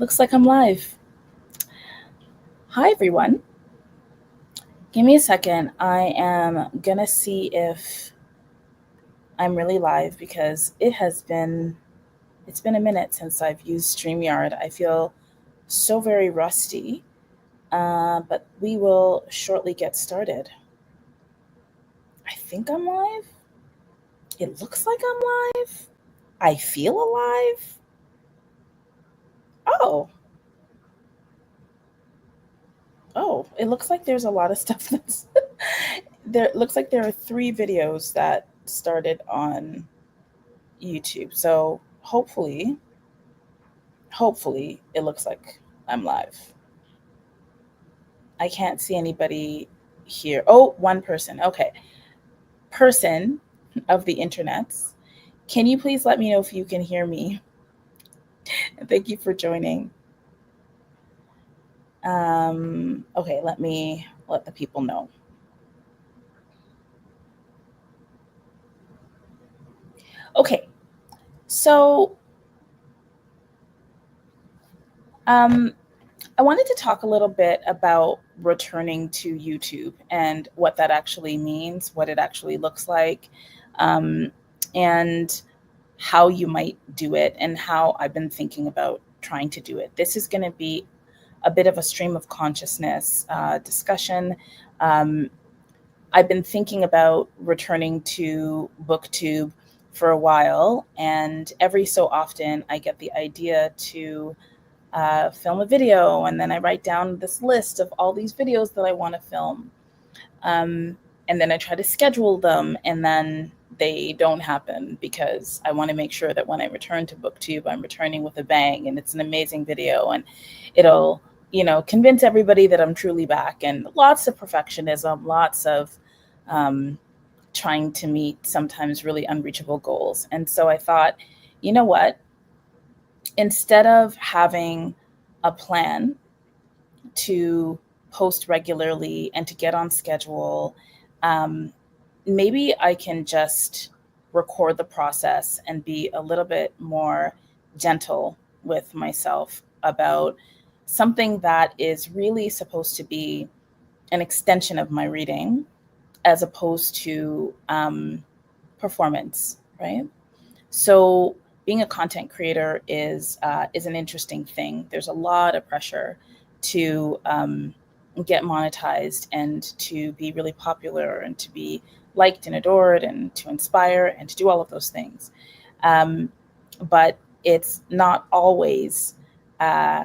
Looks like I'm live. Hi, everyone. Give me a second. I am gonna see if I'm really live because it's been a minute since I've used StreamYard. I feel so very rusty, but we will shortly get started. I think I'm live. It looks like I'm live. I feel alive. Oh, it looks like there's a lot of stuff that's there. It looks like there are three videos that started on YouTube. So hopefully it looks like I'm live. I can't see anybody here. Oh, one person. Okay. Person of the internets. Can you please let me know if you can hear me? Thank you for joining. Okay, let me let the people know. Okay. So um I wanted to talk a little bit about returning to YouTube and what that actually means, what it actually looks like, um, and how you might do it, and how I've been thinking about trying to do it. This is going to be a bit of a stream of consciousness discussion. Um, I've been thinking about returning to booktube for a while, and every so often I get the idea to film a video, and then I write down this list of all these videos that I want to film. Um, and then I try to schedule them, and then they don't happen because I want to make sure that when I return to booktube, I'm returning with a bang and it's an amazing video, and it'll, convince everybody that I'm truly back. And lots of perfectionism, lots of um, trying to meet sometimes really unreachable goals. And so I thought, you know what? Instead of having a plan to post regularly and to get on schedule, um, maybe I can just record the process and be a little bit more gentle with myself about something that is really supposed to be an extension of my reading as opposed to performance, right? So being a content creator is an interesting thing. There's a lot of pressure to get monetized and to be really popular and to be liked and adored and to inspire and to do all of those things. Um, but it's not always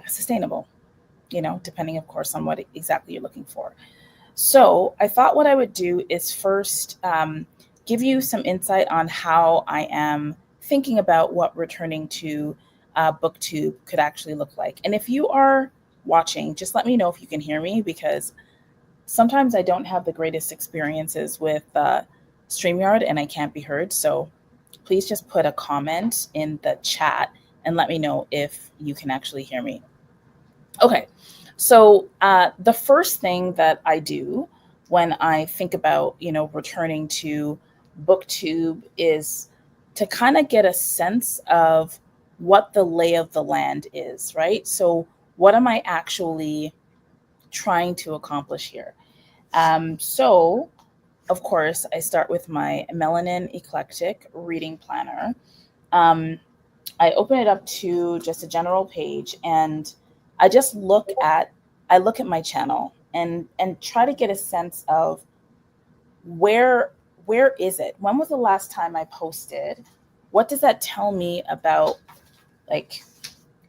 sustainable, depending, of course, on what exactly you're looking for. So I thought what I would do is first give you some insight on how I am thinking about what returning to BookTube could actually look like. And if you are watching, just let me know if you can hear me, because sometimes I don't have the greatest experiences with StreamYard and I can't be heard. So please just put a comment in the chat and let me know if you can actually hear me. Okay, so the first thing that I do when I think about, returning to BookTube is to kind of get a sense of what the lay of the land is, right? So what am I actually trying to accomplish here? So, of course, I start with my Melanin Eclectic Reading Planner. Um, I open it up to just a general page, and I just look at my channel and try to get a sense of where is it? When was the last time I posted? What does that tell me about, like,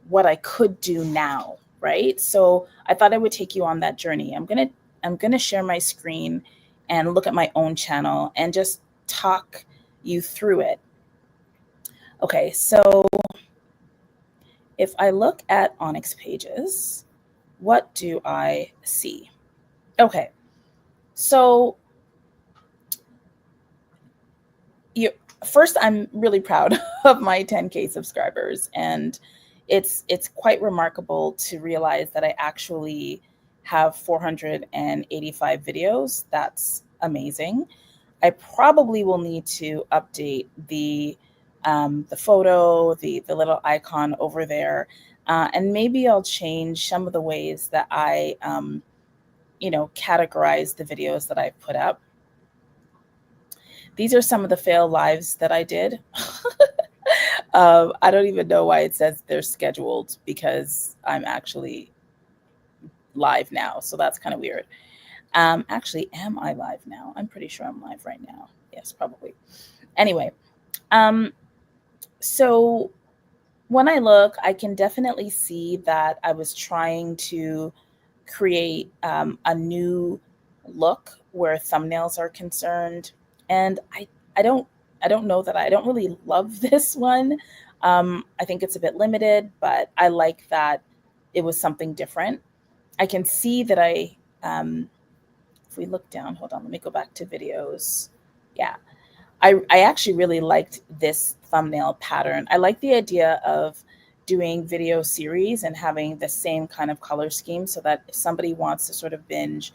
what I could do now, right? So I thought I would take you on that journey. I'm gonna share my screen and look at my own channel and just talk you through it. Okay, so if I look at Onyx Pages, what do I see? Okay, so first, I'm really proud of my 10K subscribers, and it's quite remarkable to realize that I actually have 485 videos. That's amazing. I probably will need to update the photo, the little icon over there. And maybe I'll change some of the ways that I, categorize the videos that I put up. These are some of the fail lives that I did. I don't even know why it says they're scheduled because I'm actually live now. So that's kind of weird. Actually, am I live now? I'm pretty sure I'm live right now. Yes, probably. Anyway, um, so when I look, I can definitely see that I was trying to create a new look where thumbnails are concerned, and I don't I don't know that I don't really love this one. I think it's a bit limited, but I like that it was something different. I can see that if we look down, hold on, let me go back to videos. Yeah, I actually really liked this thumbnail pattern. I like the idea of doing video series and having the same kind of color scheme so that if somebody wants to sort of binge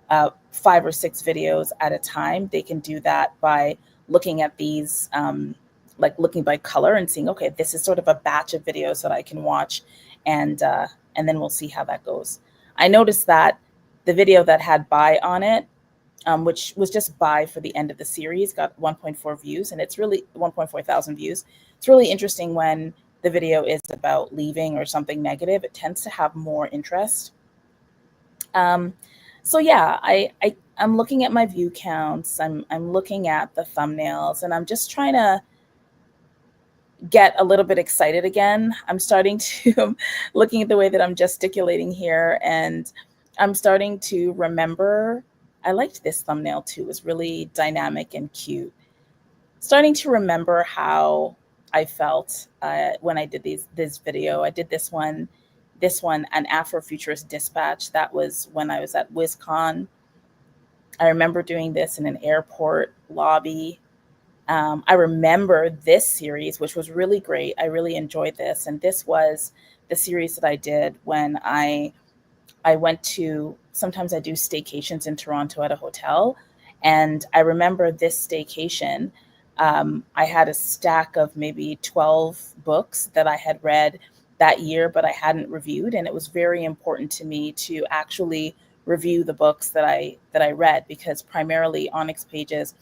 5 or 6 videos at a time, they can do that by looking at these, like looking by color and seeing, okay, this is sort of a batch of videos that I can watch, and then we'll see how that goes. I noticed that the video that had buy on it, which was just buy for the end of the series, got 1.4 views, and it's really 1.4 thousand views. It's really interesting when the video is about leaving or something negative. It tends to have more interest. Um, so yeah, I'm looking at my view counts. I'm looking at the thumbnails, and I'm just trying to get a little bit excited again. I'm starting to looking at the way that I'm gesticulating here, and I'm starting to remember. I liked this thumbnail too. It was really dynamic and cute. Starting to remember how I felt when I did this video. I did this one, an Afrofuturist dispatch. That was when I was at WizCon. I remember doing this in an airport lobby. I remember this series, which was really great. I really enjoyed this, and this was the series that I did when I went to. Sometimes I do staycations in Toronto at a hotel, and I remember this staycation. I had a stack of maybe 12 books that I had read that year, but I hadn't reviewed, and it was very important to me to actually review the books that I read, because primarily Onyx Pages,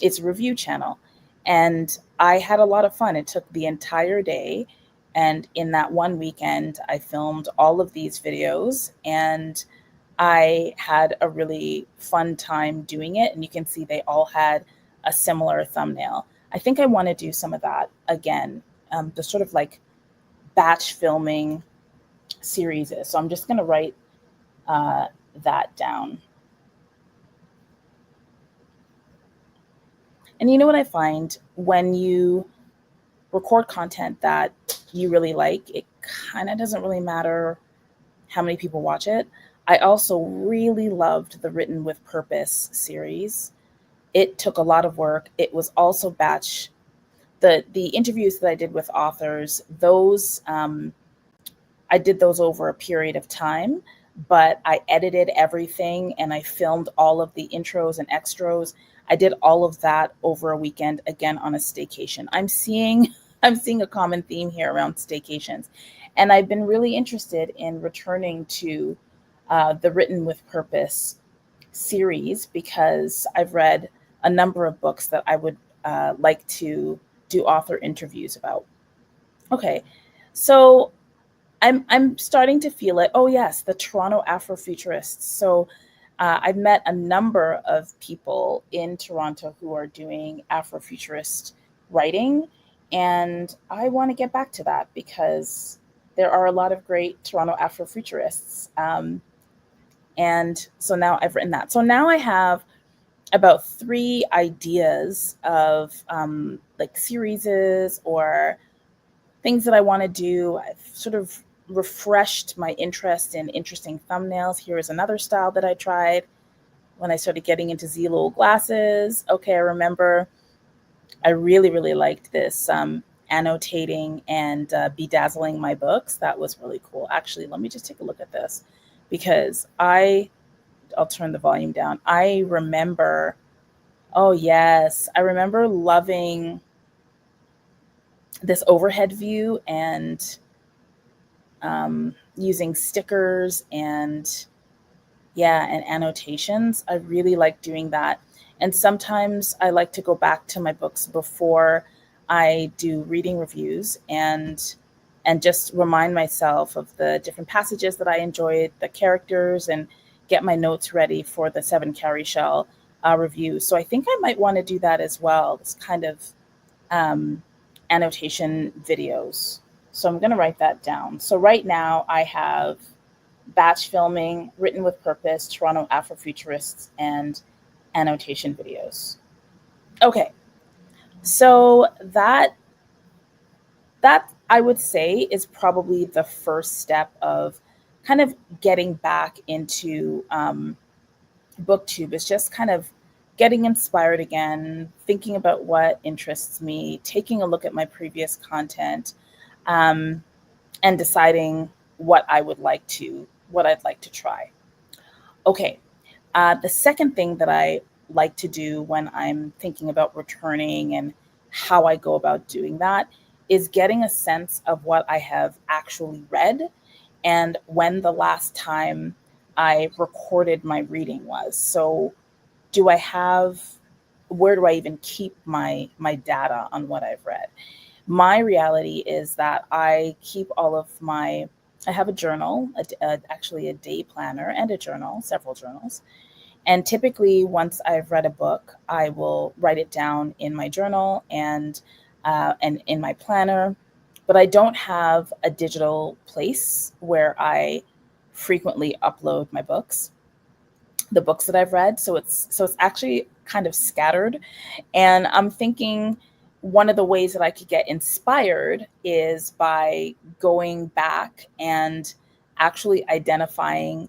it's a review channel, and I had a lot of fun. It took the entire day, and in that one weekend, I filmed all of these videos, and I had a really fun time doing it. And you can see they all had a similar thumbnail. I think I want to do some of that again, the sort of like batch filming series is. So I'm just going to write uh, that down. And you know what I find when you record content that you really like, it kind of doesn't really matter how many people watch it. I also really loved the Written with Purpose series. It took a lot of work. It was also batch. The interviews that I did with authors, those I did those over a period of time, but I edited everything and I filmed all of the intros and extras. I did all of that over a weekend, again on a staycation. I'm seeing a common theme here around staycations, and I've been really interested in returning to the Written with Purpose series because I've read a number of books that I would like to do author interviews about. Okay, so I'm starting to feel it. Oh yes, the Toronto Afrofuturists. So I've met a number of people in Toronto who are doing Afrofuturist writing, and I want to get back to that because there are a lot of great Toronto Afrofuturists. And so now I've written that. So now I have about 3 ideas of like series or things that I want to do. I've sort of refreshed my interest in interesting thumbnails. Here is another style that I tried when I started getting into Zelo glasses. Okay, I remember I really, really liked this annotating and bedazzling my books. That was really cool. Actually, let me just take a look at this because I'll turn the volume down. I remember, oh yes, I remember loving this overhead view and using stickers and yeah, and annotations. I really like doing that. And sometimes I like to go back to my books before I do reading reviews and just remind myself of the different passages that I enjoyed, the characters, and get my notes ready for the Seven Carry Shell review. So I think I might want to do that as well. This kind of um, annotation videos. So I'm going to write that down. So right now I have batch filming, written with purpose, Toronto Afrofuturists, and annotation videos. Okay, so that I would say is probably the first step of kind of getting back into booktube. Is just kind of getting inspired again, thinking about what interests me, taking a look at my previous content, um, and deciding what I'd like to try. Okay, the second thing that I like to do when I'm thinking about returning and how I go about doing that is getting a sense of what I have actually read and when the last time I recorded my reading was. So, do I have where do I even keep my data on what I've read? My reality is that I keep all of my I have a journal, actually a day planner and a journal, several journals, and typically, once I've read a book, I will write it down in my journal and in my planner. But I don't have a digital place where I frequently upload my books, the books that I've read. So it's actually kind of scattered. And I'm thinking one of the ways that I could get inspired is by going back and actually identifying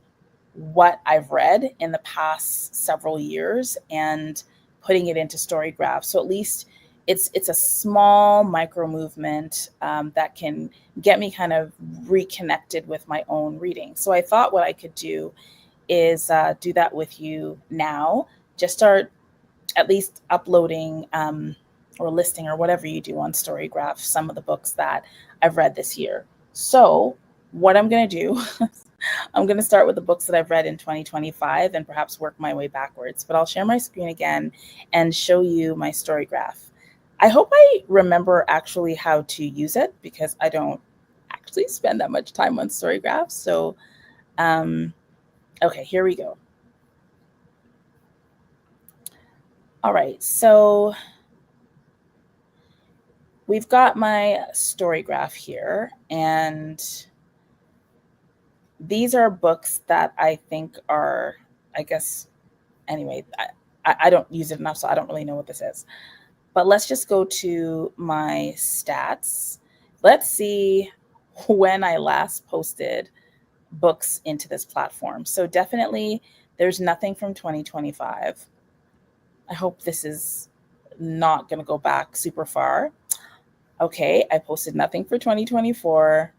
what I've read in the past several years and putting it into Storygraph. So at least it's a small micro movement that can get me kind of reconnected with my own reading. So I thought what I could do is do that with you now. Just start at least uploading or listing or whatever you do on Storygraph some of the books that I've read this year. So what I'm going to do I'm going to start with the books that I've read in 2025 and perhaps work my way backwards. But I'll share my screen again and show you my Storygraph. I hope I remember actually how to use it because I don't actually spend that much time on Storygraph. So, okay, here we go. All right, so we've got my Storygraph here, and these are books that I think are, I guess, anyway, I don't use it enough, so I don't really know what this is. But let's just go to my stats. Let's see when I last posted books into this platform. So definitely there's nothing from 2025. I hope this is not going to go back super far. Okay, I posted nothing for 2024.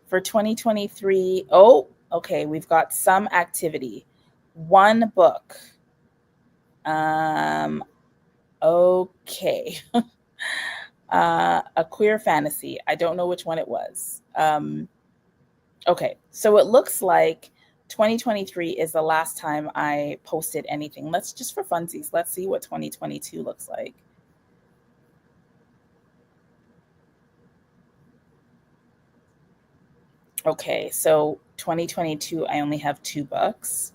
For 2023, oh, okay, we've got some activity. One book. Okay. A queer fantasy. I don't know which one it was. Okay, so it looks like 2023 is the last time I posted anything. Let's just for funsies, let's see what 2022 looks like. Okay, so 2022, I only have 2 books.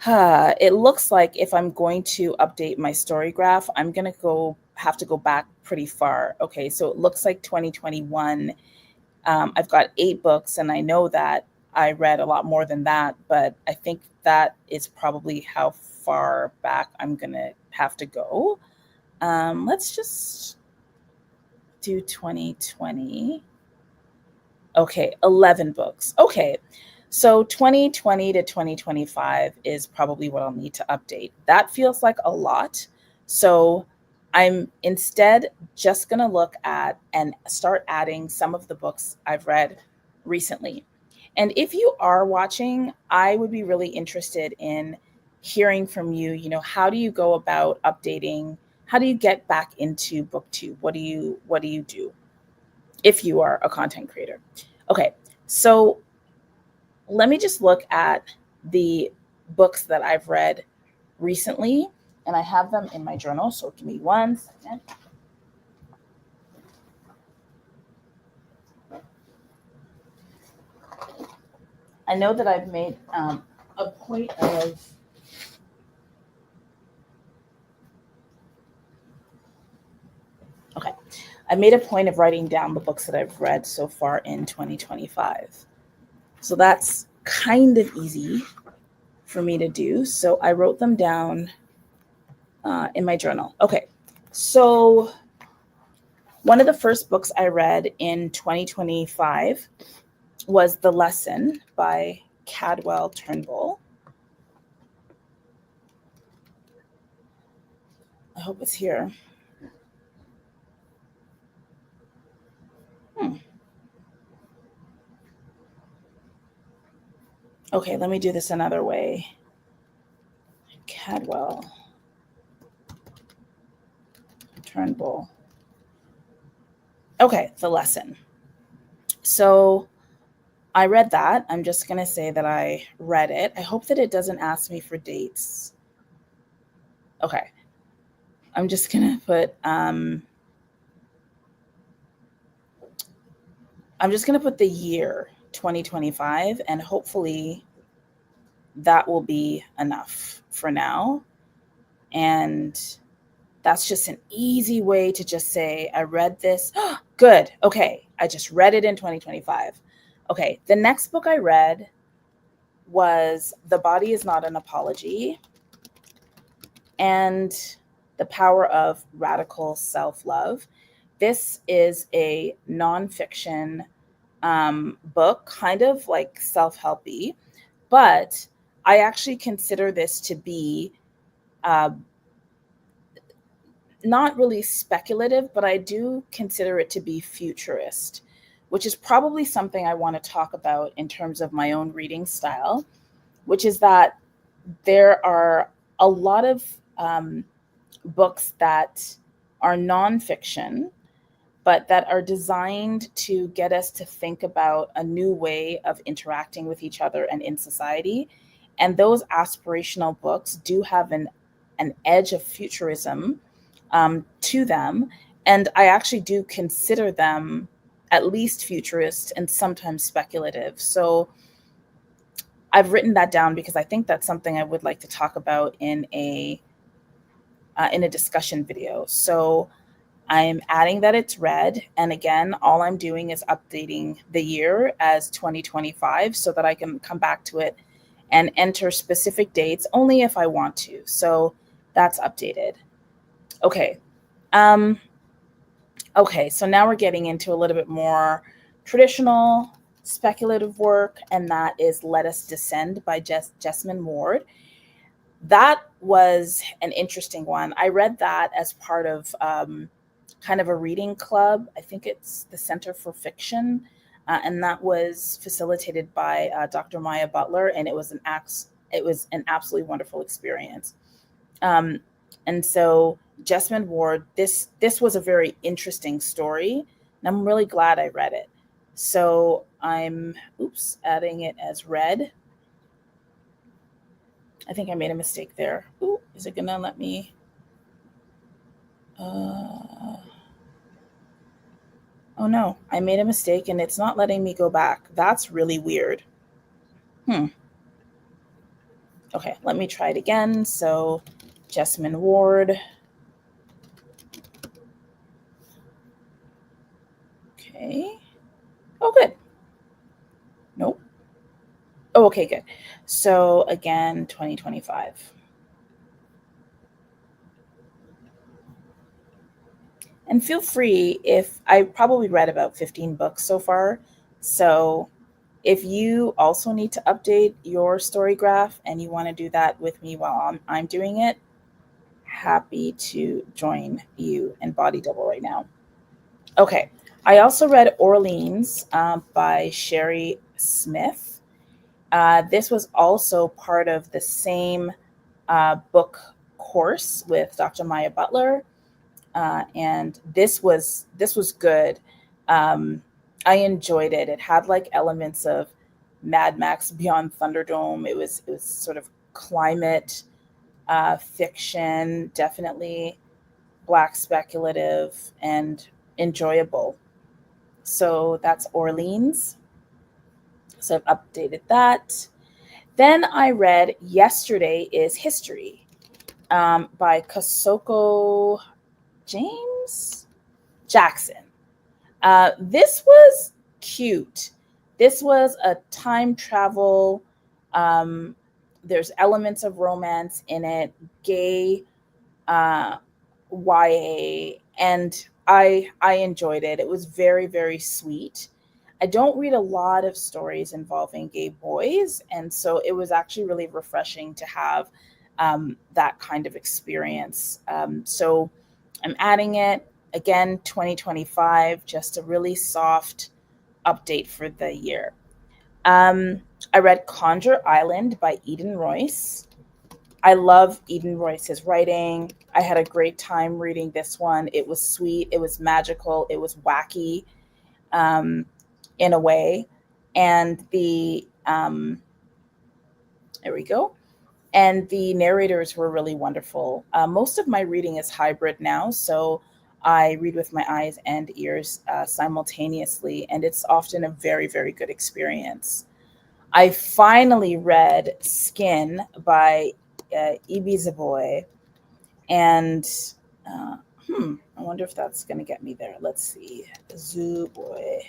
It looks like if I'm going to update my Storygraph, I'm gonna have to go back pretty far. Okay, so it looks like 2021. I've got 8 books, and I know that I read a lot more than that, but I think that is probably how far back I'm gonna have to go. Let's just do 2020. Okay, 11 books. Okay, so 2020 to 2025 is probably what I'll need to update. That feels like a lot. So I'm instead just going to look at and start adding some of the books I've read recently. And if you are watching, I would be really interested in hearing from you. You know, how do you go about updating? How do you get back into BookTube? What do you do? if you are a content creator. Okay, so let me just look at the books that I've read recently, and I have them in my journal. So give me 1 second. I know that I've made a point of okay. I made a point of writing down the books that I've read so far in 2025. So that's kind of easy for me to do. So I wrote them down in my journal. Okay. So one of the first books I read in 2025 was The Lesson by Cadwell Turnbull. I hope it's here. Okay, let me do this another way. Cadwell Turnbull. Okay, The Lesson. So I read that. I'm just going to say that I read it. I hope that it doesn't ask me for dates. Okay. I'm just going to put the year 2025, and hopefully that will be enough for now. And that's just an easy way to just say, I read this. Good. Okay. I just read it in 2025. Okay. The next book I read was The Body Is Not an Apology and The Power of Radical Self-Love. This is a nonfiction book, kind of like self-helpy, but I actually consider this to be not really speculative, but I do consider it to be futurist, which is probably something I want to talk about in terms of my own reading style, which is that there are a lot of books that are nonfiction, but that are designed to get us to think about a new way of interacting with each other and in society. And those aspirational books do have an edge of futurism to them. And I actually do consider them at least futurist and sometimes speculative. So I've written that down because I think that's something I would like to talk about in a discussion video. So I'm adding that it's red. And again, all I'm doing is updating the year as 2025 so that I can come back to it and enter specific dates only if I want to. So that's updated. Okay. Okay, so now we're getting into a little bit more traditional speculative work, and that is Let Us Descend by Jessamine Ward. That was an interesting one. I read that as part of kind of a reading club. I think it's the Center for Fiction, and that was facilitated by Dr. Maya Butler, and it was an absolutely wonderful experience. And so Jessamine Ward, this was a very interesting story, and I'm really glad I read it. So I'm adding it as red. I think I made a mistake there. Ooh, is it gonna let me? Oh no, I made a mistake and it's not letting me go back. That's really weird. Okay, let me try it again. So Jessamine Ward. Okay. Oh, good. Nope. Oh, okay, good. So again, 2025. And feel free, if I probably read about 15 books so far. So if you also need to update your story graph and you want to do that with me while I'm doing it, happy to join you and body double right now. Okay. I also read Orleans by Sherry Smith. This was also part of the same book course with Dr. Maya Butler. And this was good. Um, I enjoyed it. It had like elements of Mad Max Beyond Thunderdome. It was sort of climate fiction, definitely black speculative and enjoyable. So that's Orleans. So I've updated that. Then I read Yesterday is History by Kosoko James Jackson. This was cute. This was a time travel. Um, there's elements of romance in it, gay uh, YA, and I enjoyed it. It was very very sweet. I don't read a lot of stories involving gay boys, and so it was actually really refreshing to have that kind of experience. So I'm adding it again, 2025, just a really soft update for the year. Um, I read Conjure Island by Eden Royce. I love Eden Royce's writing. I had a great time reading this one. It was sweet, it was magical, it was wacky um, in a way. And there we go. And the narrators were really wonderful. Most of my reading is hybrid now, so I read with my eyes and ears simultaneously, and it's often a very, very good experience. I finally read Skin by Ibiza Boy, and uh, I wonder if that's going to get me there. Let's see. Zoo Boy.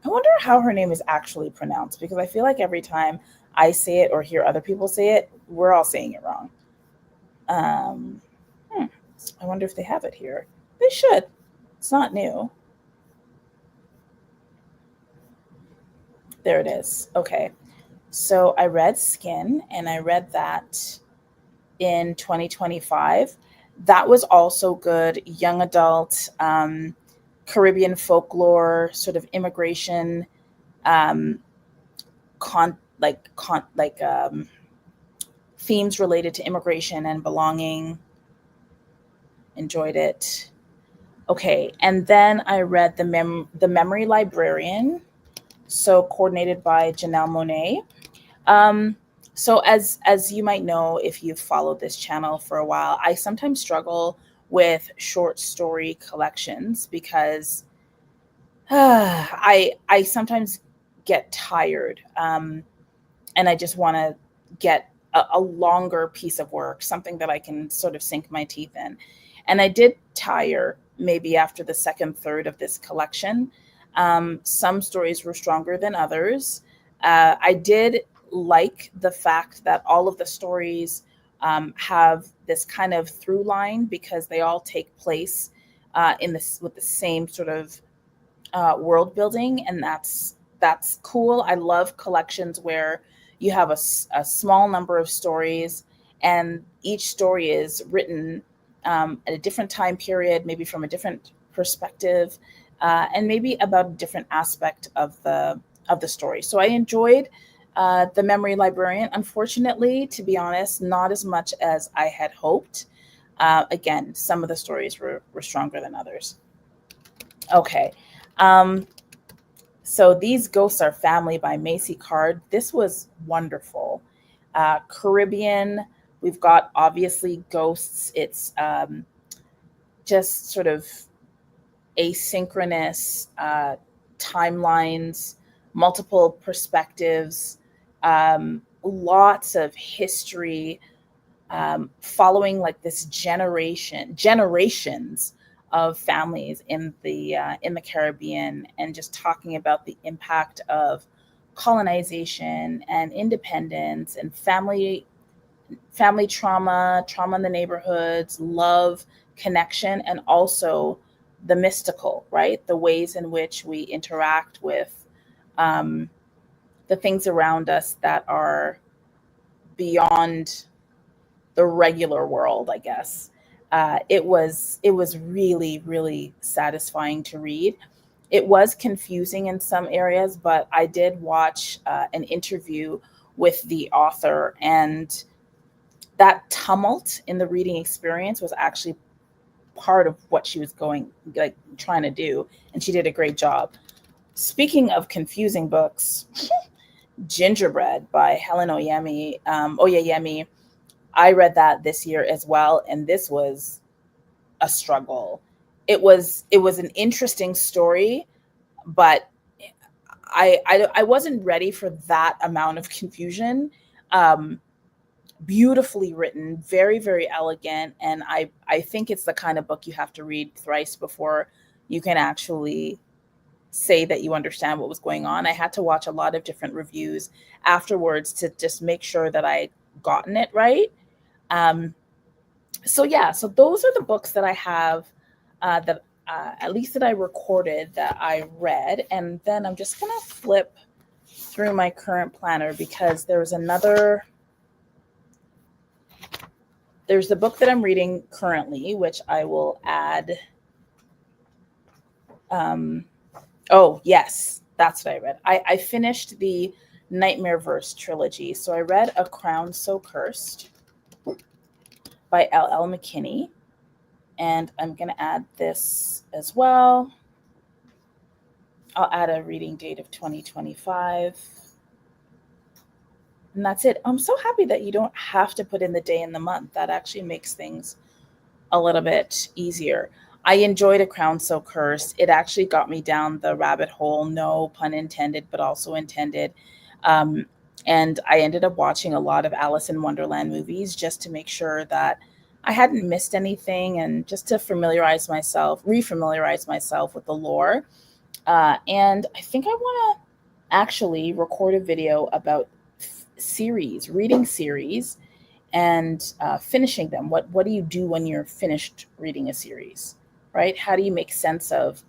I wonder how her name is actually pronounced because I feel like every time I say it or hear other people say it, we're all saying it wrong. Um, hmm, I wonder if they have it here. They should. It's not new. There it is. Okay. So I read Skin and I read that in 2025. That was also good. Young adult, Caribbean folklore, sort of immigration, um, themes related to immigration and belonging. Enjoyed it. Okay, and then I read the Memory Librarian, so coordinated by Janelle Monet. Um, so as you might know, if you've followed this channel for a while, I sometimes struggle with short story collections because I sometimes get tired, and I just want to get a longer piece of work, something that I can sort of sink my teeth in. And I did tire maybe after the second third of this collection. Some stories were stronger than others. I did like the fact that all of the stories have this kind of through line because they all take place in this with the same sort of world building, and that's cool. I love collections where you have a small number of stories, and each story is written at a different time period, maybe from a different perspective, and maybe about a different aspect of the story. So I enjoyed the Memory Librarian. Unfortunately, to be honest, not as much as I had hoped. Again, some of the stories were stronger than others. Okay. Um, so These Ghosts Are Family by Macy Card. This was wonderful. Caribbean, we've got obviously ghosts. It's just sort of asynchronous timelines, multiple perspectives, lots of history, following like this generations of families in the Caribbean, and just talking about the impact of colonization and independence and family trauma in the neighborhoods, love, connection, and also the mystical, right? The ways in which we interact with um, the things around us that are beyond the regular world, I guess. It was really really satisfying to read. It was confusing in some areas, but I did watch an interview with the author, and that tumult in the reading experience was actually part of what she was trying to do, and she did a great job. Speaking of confusing books, Gingerbread by Helen Oyeyemi. I read that this year as well, and this was a struggle. It was an interesting story, but I wasn't ready for that amount of confusion. Um, Beautifully written, very, very elegant, and I think it's the kind of book you have to read thrice before you can actually say that you understand what was going on. I had to watch a lot of different reviews afterwards to just make sure that I gotten it right. Um, so yeah, so those are the books that I have that at least that I recorded that I read, and then I'm just gonna flip through my current planner because there's the book that I'm reading currently, which I will add. Oh, yes, that's what I read. I finished the Nightmare Verse trilogy. So I read A Crown So Cursed by L.L. McKinney. And I'm going to add this as well. I'll add a reading date of 2025. And that's it. I'm so happy that you don't have to put in the day and the month. That actually makes things a little bit easier. I enjoyed A Crown So Cursed. It actually got me down the rabbit hole, no pun intended, but also intended. Um, and I ended up watching a lot of Alice in Wonderland movies just to make sure that I hadn't missed anything and just to refamiliarize myself with the lore. And I think I want to actually record a video about reading series, and finishing them. What do you do when you're finished reading a series, right? How do you make sense of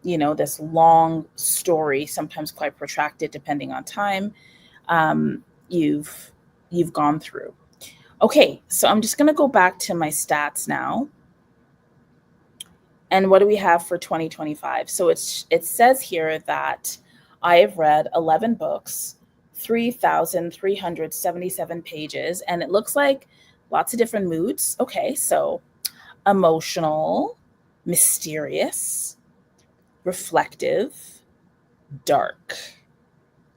this long story, sometimes quite protracted depending on time you've gone through. Okay, so I'm just going to go back to my stats now. And what do we have for 2025? So it says here that I have read 11 books, 3,377 pages, and it looks like lots of different moods. Okay, so emotional, mysterious, reflective, dark,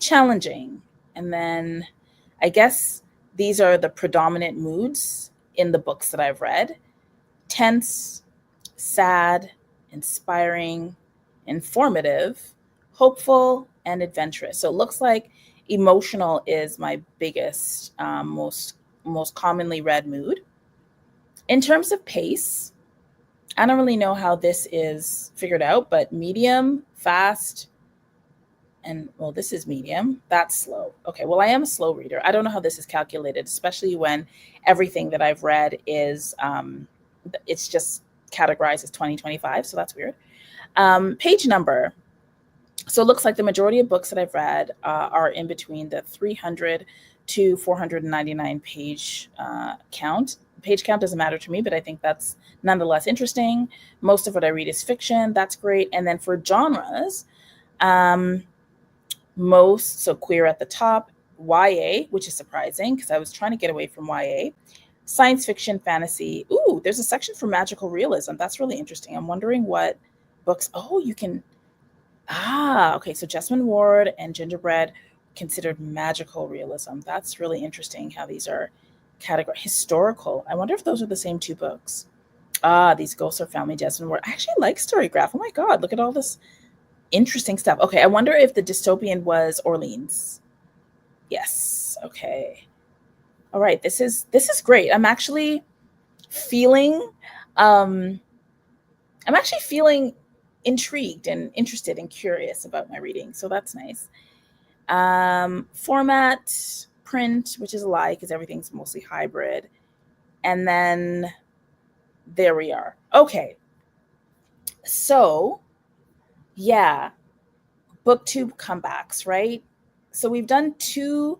challenging. And then I guess these are the predominant moods in the books that I've read: tense, sad, inspiring, informative, hopeful, and adventurous. So it looks like emotional is my biggest, most commonly read mood. In terms of pace, I don't really know how this is figured out, but medium, fast, and well, this is medium. That's slow. Okay, well, I am a slow reader. I don't know how this is calculated, especially when everything that I've read is, it's just categorized as 2025. So that's weird. Page number. So it looks like the majority of books that I've read are in between the 300 to 499 page count. Page count doesn't matter to me, but I think that's nonetheless interesting. Most of what I read is fiction. That's great. And then for genres, so queer at the top, YA, which is surprising because I was trying to get away from YA, science fiction, fantasy. Ooh, there's a section for magical realism. That's really interesting. I'm wondering what books. Oh, you can. Okay. So Jessamine Ward and Gingerbread considered magical realism. That's really interesting how these are categorized. Historical. I wonder if those are the same two books. These Ghosts are Family, Jessamine Ward. I actually like Storygraph. Oh my God, look at all this interesting stuff. Okay, I wonder if the dystopian was Orleans. Yes. Okay. All right. This is great. I'm actually feeling intrigued and interested and curious about my reading. So that's nice. Format, print, which is a lie because everything's mostly hybrid. And then there we are. Okay. So yeah, booktube comebacks, right? So we've done two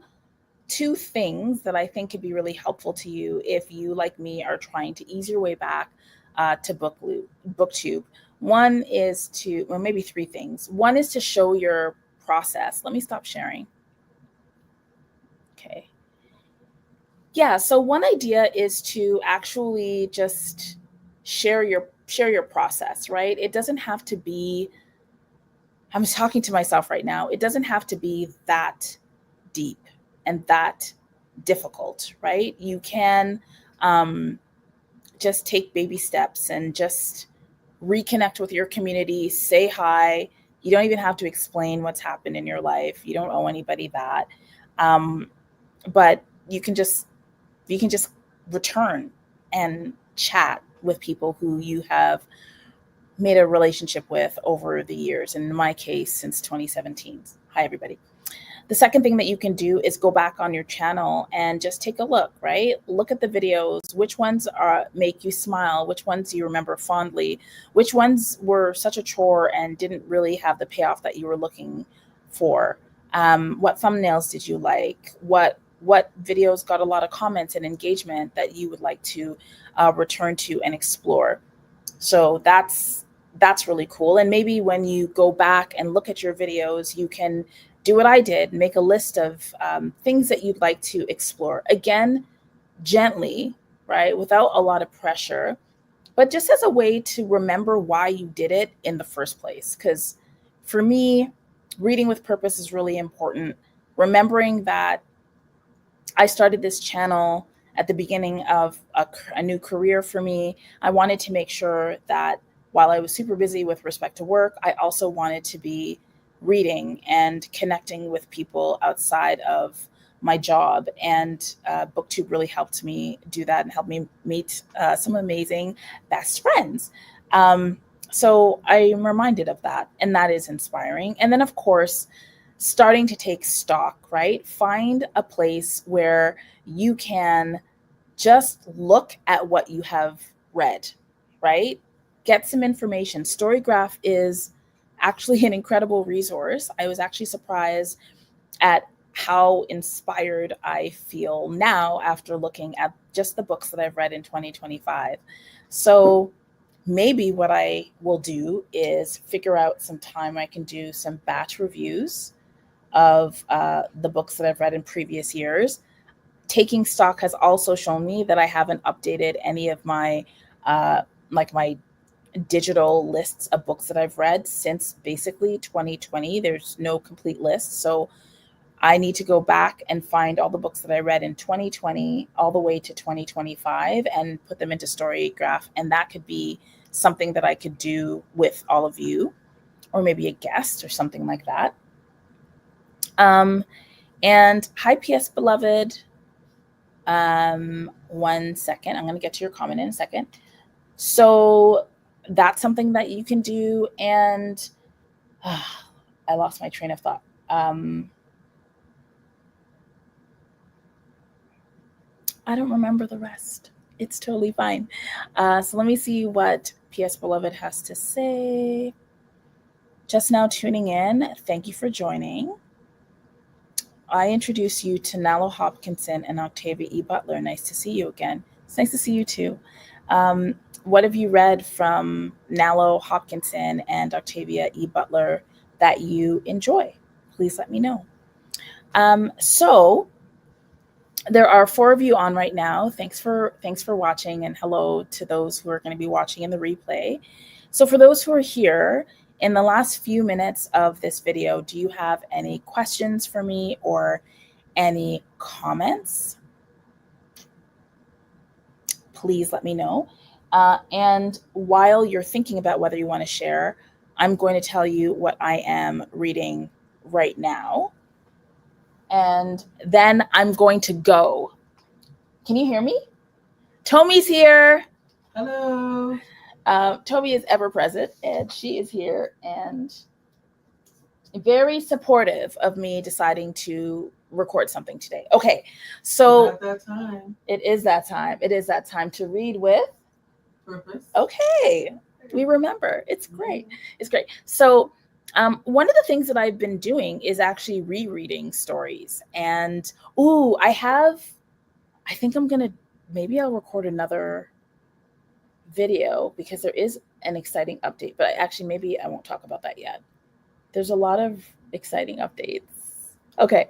things that I think could be really helpful to you if you, like me, are trying to ease your way back to booktube. One is maybe three things. One is to show your process. Let me stop sharing. Okay. Yeah, so one idea is to actually just share share your process, right? It doesn't have to be, I'm talking to myself right now, it doesn't have to be that deep and that difficult, right? You can just take baby steps and just reconnect with your community, say hi. You don't even have to explain what's happened in your life. You don't owe anybody that. Um, but you can just return and chat with people who you have made a relationship with over the years. And in my case, since 2017. Hi, everybody. The second thing that you can do is go back on your channel and just take a look, right? Look at the videos. Which ones make you smile? Which ones do you remember fondly? Which ones were such a chore and didn't really have the payoff that you were looking for? What thumbnails did you like? What videos got a lot of comments and engagement that you would like to return to and explore? So that's really cool. And maybe when you go back and look at your videos, you can do what I did, make a list of things that you'd like to explore. Again, gently, right? Without a lot of pressure, but just as a way to remember why you did it in the first place. Because for me, reading with purpose is really important. Remembering that I started this channel at the beginning of a new career for me. I wanted to make sure that while I was super busy with respect to work, I also wanted to be reading and connecting with people outside of my job. And booktube really helped me do that and helped me meet some amazing best friends. So I'm reminded of that, and that is inspiring. And then, of course, starting to take stock, right? Find a place where you can just look at what you have read, right? Get some information. Storygraph is actually an incredible resource. I was actually surprised at how inspired I feel now after looking at just the books that I've read in 2025. So maybe what I will do is figure out some time I can do some batch reviews of the books that I've read in previous years. Taking stock has also shown me that I haven't updated any of my my digital lists of books that I've read since basically 2020. There's no complete list. So I need to go back and find all the books that I read in 2020 all the way to 2025 and put them into Storygraph. And that could be something that I could do with all of you, or maybe a guest or something like that. And hi, PS Beloved. 1 second. I'm going to get to your comment in a second. So that's something that you can do. And I lost my train of thought. I don't remember the rest. It's totally fine. So let me see what PS Beloved has to say. Just now tuning in. Thank you for joining. I introduce you to Nalo Hopkinson and Octavia E. Butler. Nice to see you again. It's nice to see you too. What have you read from Nalo Hopkinson and Octavia E. Butler that you enjoy? Please let me know. So there are 4 of you on right now. Thanks for watching, and hello to those who are going to be watching in the replay. So for those who are here, in the last few minutes of this video, do you have any questions for me or any comments? Please let me know. And while you're thinking about whether you want to share, I'm going to tell you what I am reading right now. And then I'm going to go. Can you hear me? Tomi's here. Hello. Tomi is ever present, and she is here and very supportive of me deciding to record something today. Okay, so At that time. It is that time. It is that time to read with Purpose. Okay, we remember. It's great. It's great. So one of the things that I've been doing is actually rereading stories. And I think maybe I'll record another video because there is an exciting update, but maybe I won't talk about that yet. There's a lot of exciting updates. Okay.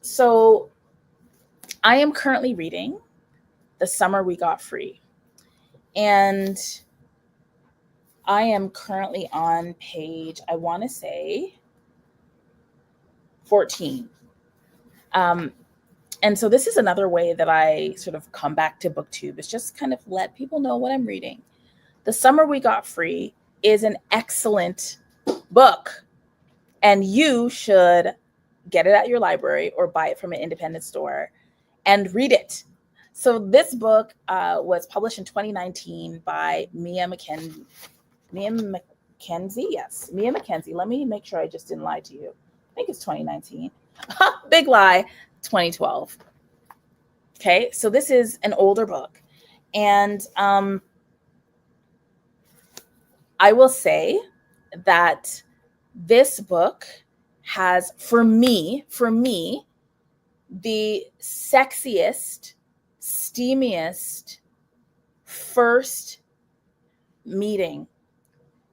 So I am currently reading The Summer We Got Free. And I am currently on page, I want to say 14. Um, and so this is another way that I sort of come back to booktube, is just kind of let people know what I'm reading. The Summer We Got Free is an excellent book, and you should get it at your library or buy it from an independent store and read it. So this book was published in 2019 by Mia McKenzie. Yes, Mia McKenzie. Let me make sure I just didn't lie to you. I think it's 2019. Big lie, 2012. Okay, so this is an older book. And I will say that this book has, for me, the sexiest, steamiest first meeting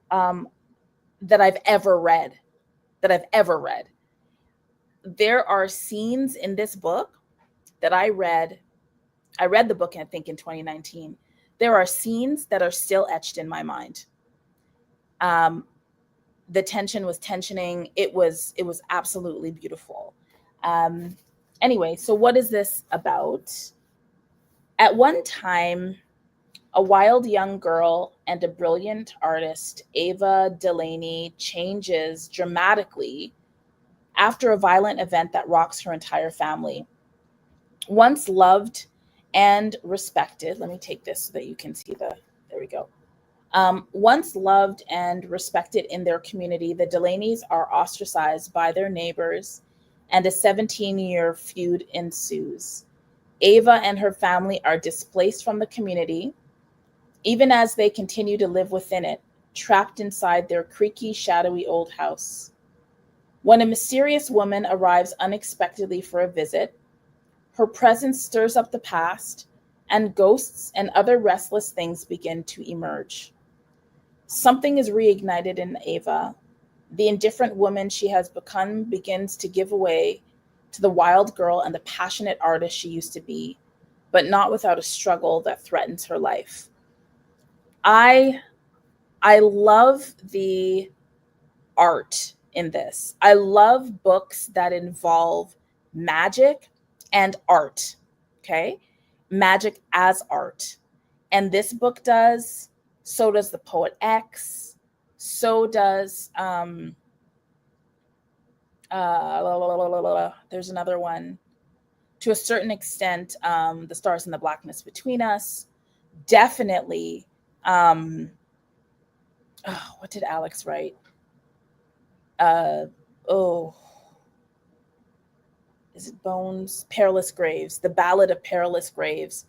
that I've ever read. There are scenes in this book that I read the book, I think, in 2019. There are scenes that are still etched in my mind. The tension was tensioning. It was absolutely beautiful. Anyway, so what is this about? At one time, a wild young girl and a brilliant artist, Ava Delaney, changes dramatically after a violent event that rocks her entire family. Once loved and respected, let me take this so that you can see there we go. Once loved and respected in their community, the Delaneys are ostracized by their neighbors, and a 17-year feud ensues. Ava and her family are displaced from the community, even as they continue to live within it, trapped inside their creaky, shadowy old house. When a mysterious woman arrives unexpectedly for a visit, her presence stirs up the past, and ghosts and other restless things begin to emerge. Something is reignited in Ava. The indifferent woman she has become begins to give way to the wild girl and the passionate artist she used to be, but not without a struggle that threatens her life. I love the art in this. I love books that involve magic and art. Okay? Magic as art. And this book does. So does The Poet X. So does there's another one. To a certain extent, The Stars and the Blackness Between Us. Definitely. What did Alex write? Is it Bones? Perilous Graves, The Ballad of Perilous Graves.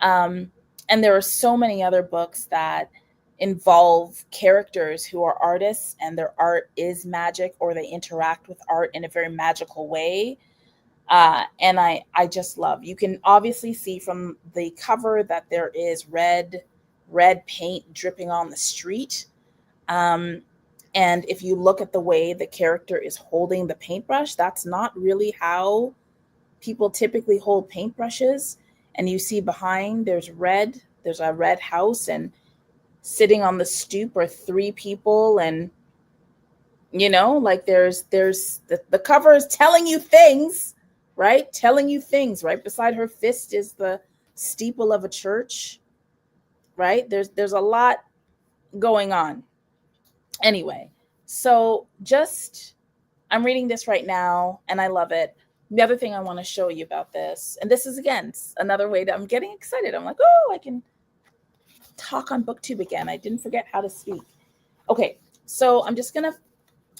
And there are so many other books that involve characters who are artists and their art is magic, or they interact with art in a very magical way. And I just love, you can obviously see from the cover that there is red paint dripping on the street. And if you look at the way the character is holding the paintbrush, that's not really how people typically hold paintbrushes. And you see behind there's a red house, and sitting on the stoop are three people. And, like there's the cover is telling you things, right? Telling you things. Right beside her fist is the steeple of a church, right? There's a lot going on. Anyway, so I'm reading this right now and I love it. The other thing I want to show you about this, and this is again another way that I'm getting excited. I'm like, oh, I can talk on booktube again. I didn't forget how to speak. Okay, so I'm just gonna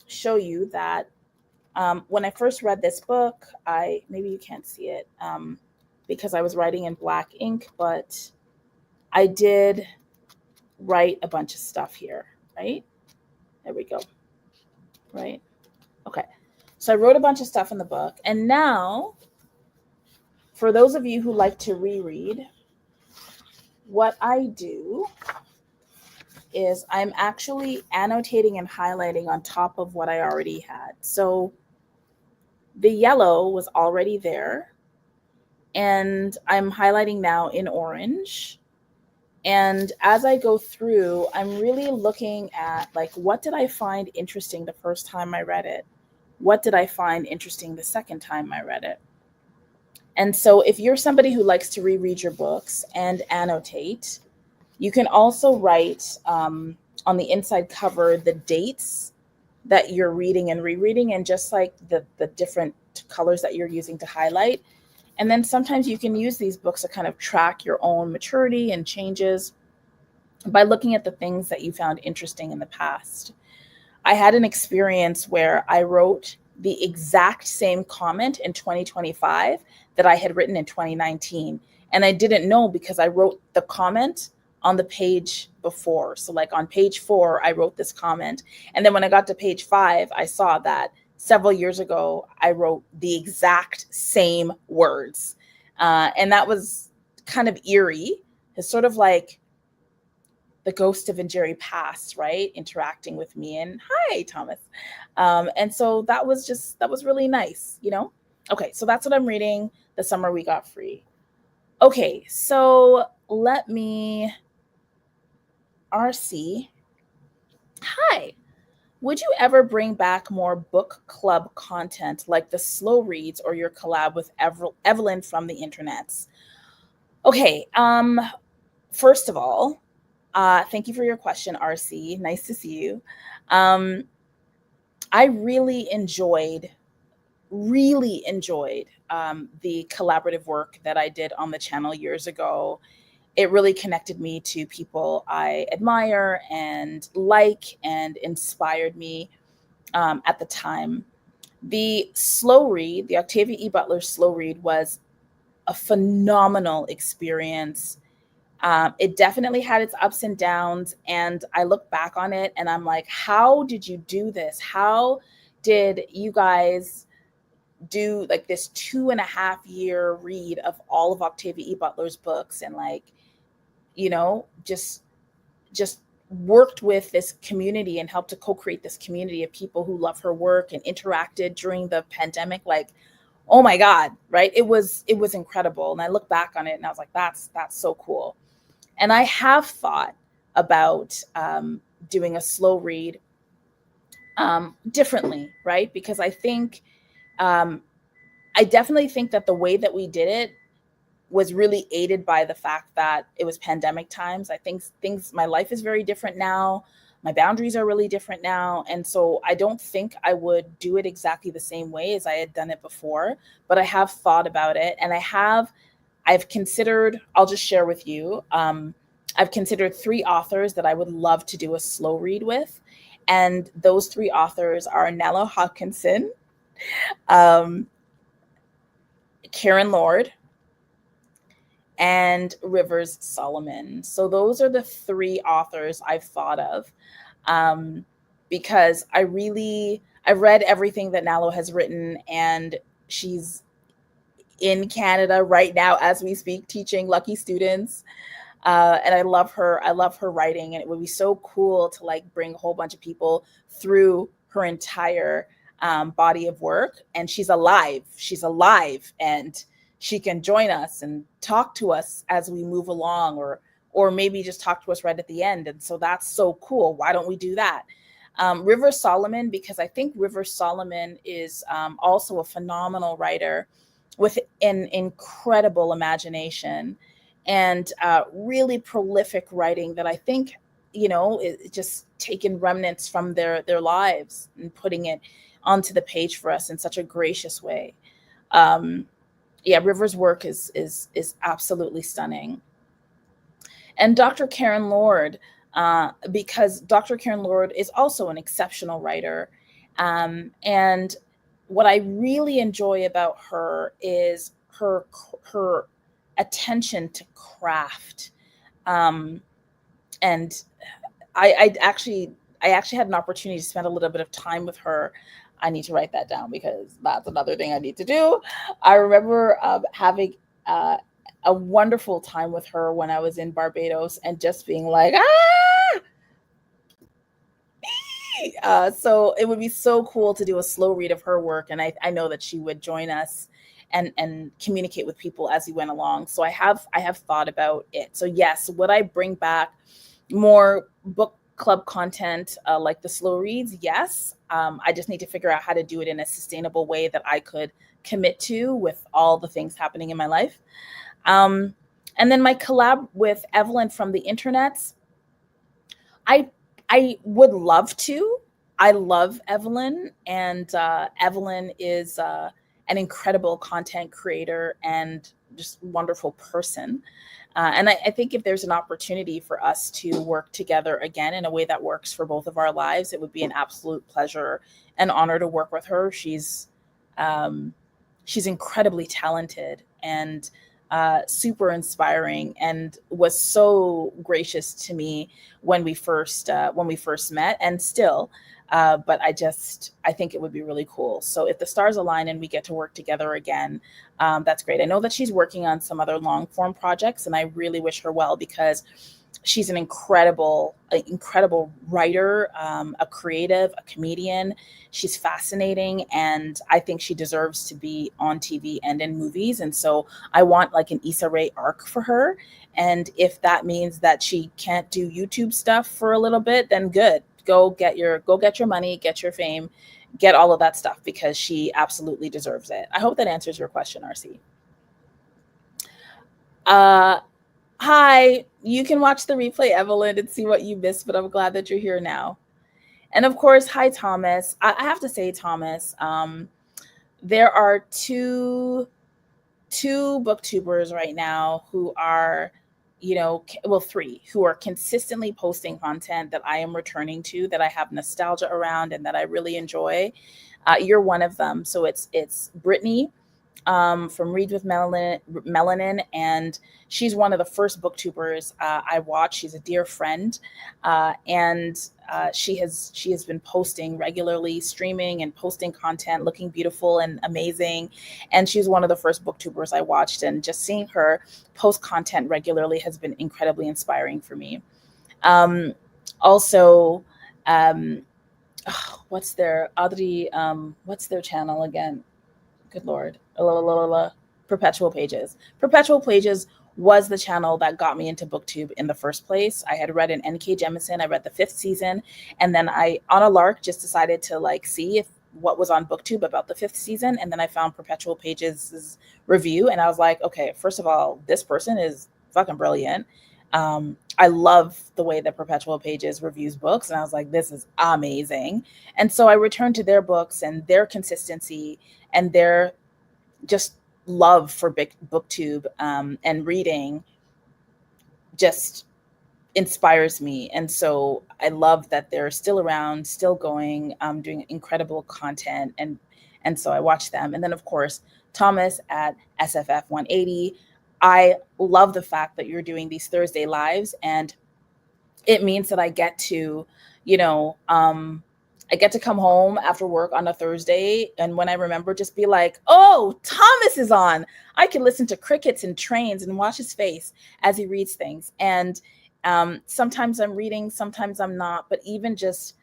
show you that when I first read this book, maybe you can't see it because I was writing in black ink, but I did write a bunch of stuff here, right? There we go. Right. Okay. So I wrote a bunch of stuff in the book. And now, for those of you who like to reread, what I do is I'm actually annotating and highlighting on top of what I already had. So the yellow was already there. And I'm highlighting now in orange. And as I go through, I'm really looking at like, what did I find interesting the first time I read it? What did I find interesting the second time I read it? And so, if you're somebody who likes to reread your books and annotate, you can also write on the inside cover the dates that you're reading and rereading, and just like the different colors that you're using to highlight. And then sometimes you can use these books to kind of track your own maturity and changes by looking at the things that you found interesting in the past. I had an experience where I wrote the exact same comment in 2025 that I had written in 2019. And I didn't know because I wrote the comment on the page before. So, like on page 4, I wrote this comment. And then when I got to page 5, I saw that several years ago, I wrote the exact same words. And that was kind of eerie. It's sort of like the ghost of Jerry past, right? Interacting with me, and hi, Thomas. And so that was really nice, you know? Okay, so that's what I'm reading. The summer we got free. Okay, so let me, RC. Hi. Would you ever bring back more book club content like the slow reads or your collab with Evelyn from the internets? Okay, first of all, thank you for your question, RC. Nice to see you. Um, I really enjoyed the collaborative work that I did on the channel years ago. It really connected me to people I admire and like, and inspired me at the time. The slow read, the Octavia E. Butler slow read, was a phenomenal experience. It definitely had its ups and downs. And I look back on it and I'm like, how did you do this? How did you guys do like this 2.5 year read of all of Octavia E. Butler's books, and like, just worked with this community and helped to co-create this community of people who love her work and interacted during the pandemic? Like, oh my God, right? It was incredible. And I look back on it and I was like, that's so cool. And I have thought about doing a slow read differently, right? Because um, I definitely think that the way that we did it was really aided by the fact that it was pandemic times. I think my life is very different now. My boundaries are really different now. And so I don't think I would do it exactly the same way as I had done it before, but I have thought about it, and I've considered, I'll just share with you. I've considered 3 authors that I would love to do a slow read with. And those 3 authors are Nella Hawkinson, um, Karen Lord, and Rivers Solomon. So those are the 3 authors I've thought of, um, because I've read everything that Nalo has written, and she's in Canada right now as we speak, teaching lucky students. And I love her. I love her writing, and it would be so cool to like bring a whole bunch of people through her entire body of work. And she's alive. She's alive, and she can join us and talk to us as we move along, or maybe just talk to us right at the end. And so that's so cool. Why don't we do that? River Solomon, because I think River Solomon is also a phenomenal writer with an incredible imagination and really prolific writing that I think, it just taken remnants from their lives and putting it onto the page for us in such a gracious way. Um, yeah, River's work is absolutely stunning. And Dr. Karen Lord, because Dr. Karen Lord is also an exceptional writer. And what I really enjoy about her is her attention to craft. Um, and I actually had an opportunity to spend a little bit of time with her. I need to write that down because that's another thing I need to do. I remember having a wonderful time with her when I was in Barbados, and just being like, ah! So it would be so cool to do a slow read of her work, and I know that she would join us. and communicate with people as we went along. So I have thought about it. So yes, would I bring back more book club content like the slow reads? Yes. I just need to figure out how to do it in a sustainable way that I could commit to with all the things happening in my life. Um, and then my collab with Evelyn from the internets, I I would love to. I love Evelyn, and Evelyn is an incredible content creator and just wonderful person. And I think if there's an opportunity for us to work together again in a way that works for both of our lives, it would be an absolute pleasure and honor to work with her. Um, she's incredibly talented and super inspiring, and was so gracious to me when we first met, and still. But I think it would be really cool. So if the stars align and we get to work together again, that's great. I know that she's working on some other long form projects, and I really wish her well because she's an incredible writer, a creative, a comedian. She's fascinating, and I think she deserves to be on TV and in movies. And so I want like an Issa Rae arc for her. And if that means that she can't do YouTube stuff for a little bit, then good. Go get your money, get your fame, get all of that stuff, because she absolutely deserves it. I hope that answers your question, RC. Uh, Hi, you can watch the replay, Evelyn, and see what you missed, but I'm glad that you're here now. And of course, hi, Thomas. I have to say, Thomas, there are two booktubers right now who are, well, three who are consistently posting content that I am returning to, that I have nostalgia around, and that I really enjoy. You're one of them. So it's Brittany, from Read with Melanin, and she's one of the first booktubers I watched. She's a dear friend, and she has been posting regularly, streaming and posting content, looking beautiful and amazing. And she's one of the first booktubers I watched, and just seeing her post content regularly has been incredibly inspiring for me. Um, Also, um, what's their Audrey? What's their channel again? Good Lord. Perpetual Pages. Perpetual Pages was the channel that got me into booktube in the first place. I had read an N.K. Jemisin. I read the fifth season, and then I, on a lark, just decided to like see if what was on booktube about the fifth season. And then I found Perpetual Pages' review, and I was like, okay, first of all, this person is fucking brilliant. I love the way that Perpetual Pages reviews books, and I was like, this is amazing. And so I returned to their books and their consistency and their just love for booktube, and reading just inspires me. And so I love that they're still around, still going, doing incredible content. And so I watch them. And then of course, Thomas at SFF 180. I love the fact that you're doing these Thursday lives, and it means that you know, um, I get to come home after work on a Thursday, and when I remember, just be like, "Oh, Thomas is on." I can listen to crickets and trains and watch his face as he reads things. And sometimes I'm reading, sometimes I'm not. But even just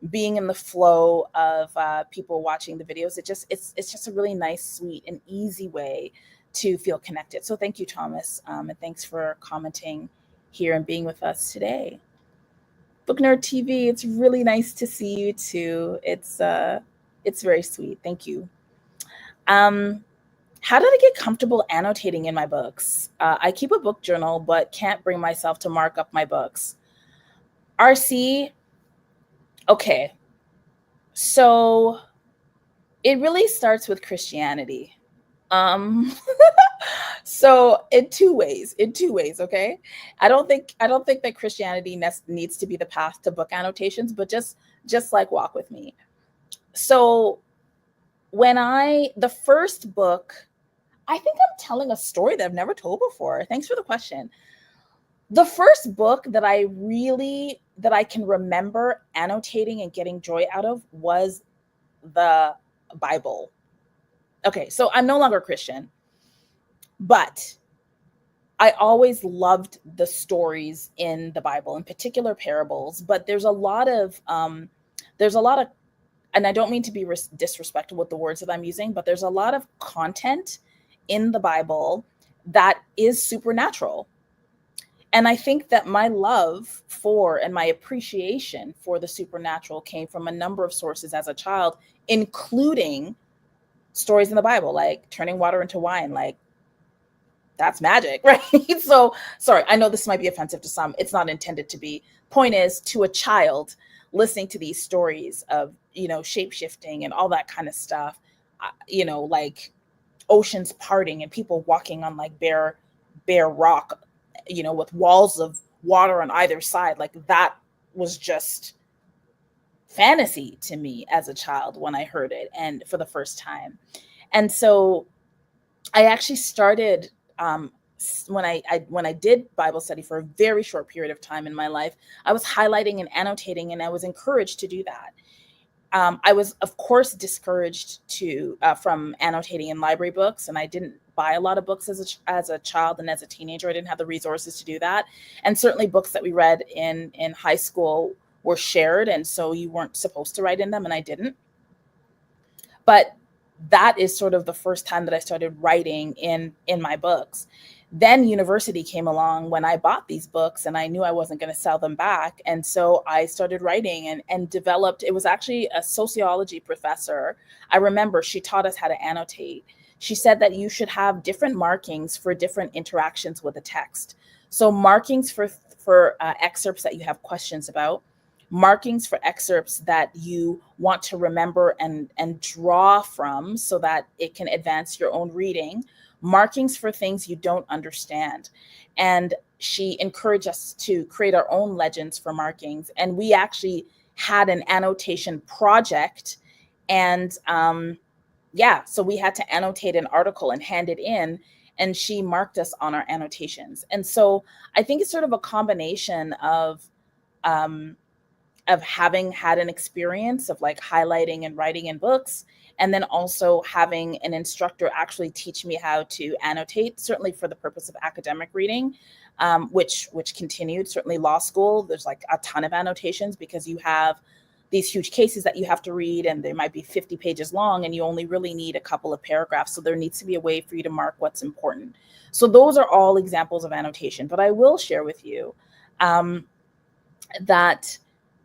being in the flow of people watching the videos, it's just a really nice, sweet, and easy way to feel connected. So thank you, Thomas, and thanks for commenting here and being with us today. Book Nerd TV, it's really nice to see you too. It's very sweet. Thank you. Um, how did I get comfortable annotating in my books? I keep a book journal, but can't bring myself to mark up my books. RC, okay. So it really starts with Christianity. Um, so in two ways, okay. I don't think that Christianity needs to be the path to book annotations, but just like walk with me. So the first book, I think I'm telling a story that I've never told before. Thanks for the question. The first book that I can remember annotating and getting joy out of was the Bible. Okay, so I'm no longer Christian, but I always loved the stories in the Bible, in particular parables. But there's a lot of, and I don't mean to be disrespectful with the words that I'm using, but there's a lot of content in the Bible that is supernatural. And I think that my love for and my appreciation for the supernatural came from a number of sources as a child, including stories in the Bible, like turning water into wine. Like, that's magic, right? So, sorry, I know this might be offensive to some. It's not intended to be. Point is, to a child listening to these stories of, shape shifting and all that kind of stuff, like oceans parting and people walking on like bare rock, with walls of water on either side. Like, that was just fantasy to me as a child when I heard it and for the first time. And so I actually started, when I did Bible study for a very short period of time in my life. I was highlighting and annotating, and I was encouraged to do that. I was, of course, discouraged from annotating in library books, and I didn't buy a lot of books as a child and as a teenager. I didn't have the resources to do that, and certainly books that we read in high school were shared, and so you weren't supposed to write in them, and I didn't. But that is sort of the first time that I started writing in my books. Then university came along when I bought these books, and I knew I wasn't going to sell them back. And so I started writing and developed. It was actually a sociology professor. I remember she taught us how to annotate. She said that you should have different markings for different interactions with a text. So markings for excerpts that you have questions about, markings for excerpts that you want to remember and draw from so that it can advance your own reading, markings for things you don't understand. And she encouraged us to create our own legends for markings. And we actually had an annotation project. And so we had to annotate an article and hand it in. And she marked us on our annotations. And so I think it's sort of a combination of having had an experience of like highlighting and writing in books, and then also having an instructor actually teach me how to annotate, certainly for the purpose of academic reading, which continued. Certainly law school, there's like a ton of annotations because you have these huge cases that you have to read, and they might be 50 pages long, and you only really need a couple of paragraphs. So there needs to be a way for you to mark what's important. So those are all examples of annotation. But I will share with you that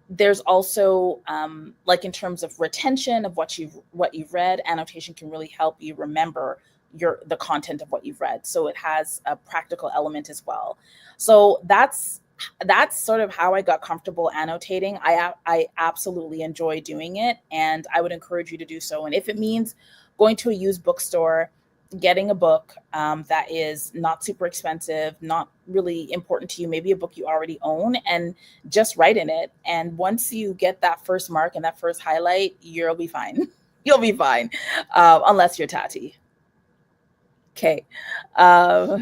there's also like in terms of retention of what you've read, annotation can really help you remember the content of what you've read. So it has a practical element as well. So that's sort of how I got comfortable annotating. I absolutely enjoy doing it, and I would encourage you to do so. And if it means going to a used bookstore, getting a book that is not super expensive, not really important to you, maybe a book you already own, and just write in it. And once you get that first mark and that first highlight, you'll be fine. You'll be fine, unless you're Tati. Okay. I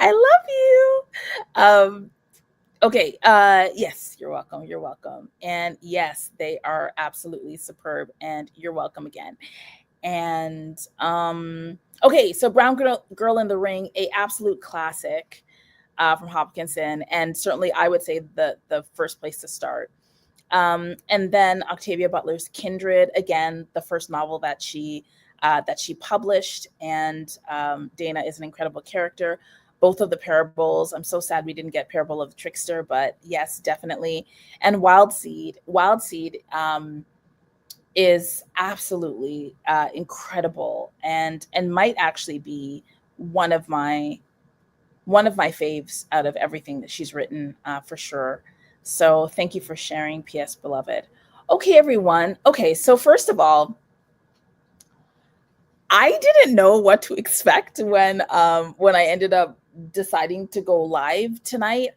love you. Okay. Yes, you're welcome. You're welcome. And yes, they are absolutely superb. And you're welcome again. And okay, so Brown Girl in the Ring, a absolute classic from Hopkinson, and certainly I would say the first place to start. And then Octavia Butler's Kindred, again, the first novel that she published, and Dana is an incredible character. Both of the parables, I'm so sad we didn't get Parable of the Trickster, but yes, definitely. And Wild Seed is absolutely incredible, and might actually be one of my faves out of everything that she's written, for sure. So thank you for sharing, P.S. Beloved. Okay, everyone. Okay, so first of all, I didn't know what to expect when I ended up deciding to go live tonight.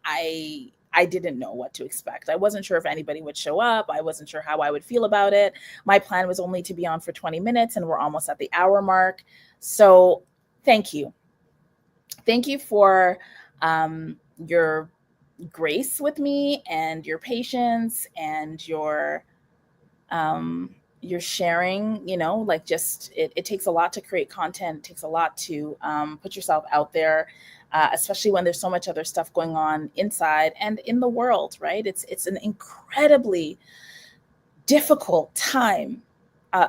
I didn't know what to expect. I wasn't sure if anybody would show up. I wasn't sure how I would feel about it. My plan was only to be on for 20 minutes, and we're almost at the hour mark. So thank you. Thank you for your grace with me, and your patience, and your sharing. Like, just it takes a lot to create content. It takes a lot to put yourself out there, especially when there's so much other stuff going on inside and in the world, right? It's an incredibly difficult time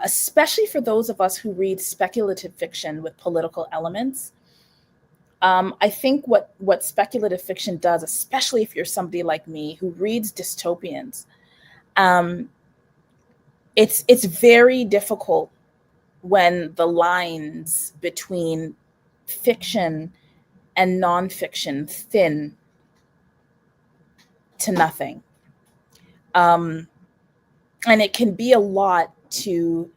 especially for those of us who read speculative fiction with political elements. I think what speculative fiction does, especially if you're somebody like me who reads dystopians, it's very difficult when the lines between fiction and nonfiction thin to nothing. And it can be a lot to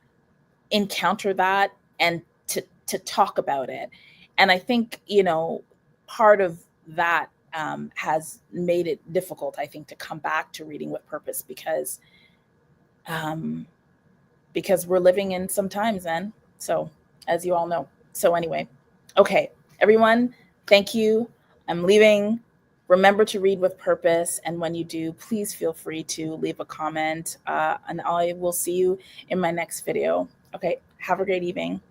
encounter that and to talk about it. And I think, part of that has made it difficult, I think, to come back to reading with purpose um, because we're living in some times, then. So, as you all know. So anyway, okay, everyone, thank you. I'm leaving. Remember to read with purpose. And when you do, please feel free to leave a comment. And I will see you in my next video. Okay, have a great evening.